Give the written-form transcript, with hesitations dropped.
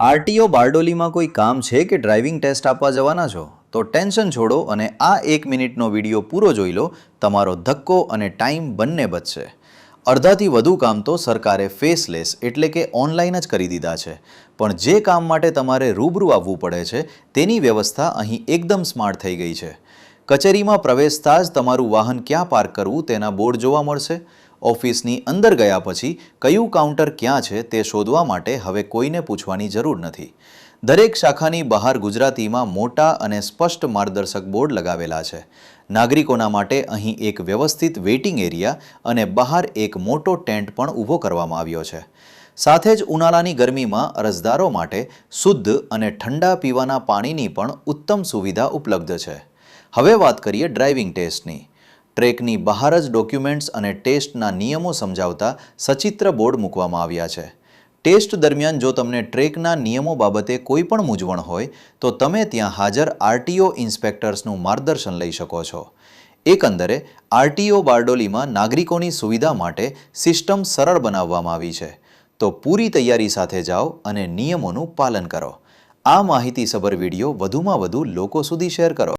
RTO બારડોલીમાં કોઈ કામ છે કે ડ્રાઇવિંગ ટેસ્ટ આપવા જવાના છો? તો ટેન્શન છોડો અને આ 1 મિનિટનો વિડીયો પૂરો જોઈ લો. તમારો ધક્કો અને ટાઈમ બંને બચશે. અડધાથી વધુ કામ તો સરકારે ફેસલેસ એટલે કે ઓનલાઈન જ કરી દીધા છે. પણ જે કામ માટે તમારે રૂબરૂ આવવું પડે છે તેની વ્યવસ્થા અહીં એકદમ સ્માર્ટ થઈ ગઈ છે. કચેરીમાં પ્રવેશતા જ તમારું વાહન ક્યાં પાર્ક કરવું તેના બોર્ડ જોવા મળશે. ઓફિસની અંદર ગયા પછી કયું કાઉન્ટર ક્યાં છે તે શોધવા માટે હવે કોઈને પૂછવાની જરૂર નથી. દરેક શાખાની બહાર ગુજરાતીમાં મોટા અને સ્પષ્ટ માર્ગદર્શક બોર્ડ લગાવેલા છે. નાગરિકોના માટે અહીં એક વ્યવસ્થિત વેઇટિંગ એરિયા અને બહાર એક મોટો ટેન્ટ પણ ઊભો કરવામાં આવ્યો છે. સાથે જ ઉનાળાની ગરમીમાં અરજદારો માટે શુદ્ધ અને ઠંડા પીવાના પાણીની પણ ઉત્તમ સુવિધા ઉપલબ્ધ છે. હવે વાત કરીએ ડ્રાઇવિંગ ટેસ્ટની. ટ્રેકની બહાર જ ડોક્યુમેન્ટ્સ અને ટેસ્ટના નિયમો સમજાવતા સચિત્ર બોર્ડ મૂકવામાં આવ્યા છે. ટેસ્ટ દરમિયાન જો તમને ટ્રેકના નિયમો બાબતે કોઈ પણ મૂંઝવણ હોય તો તમે ત્યાં હાજર આરટીઓ ઇન્સ્પેક્ટર્સનું માર્ગદર્શન લઈ શકો છો. એકંદરે આરટીઓ બારડોલીમાં નાગરિકોની સુવિધા માટે સિસ્ટમ સરળ બનાવવામાં આવી છે. તો પૂરી તૈયારી સાથે જાઓ અને નિયમોનું પાલન કરો. આ માહિતીસભર વિડીયો વધુમાં વધુ લોકો સુધી શેર કરો.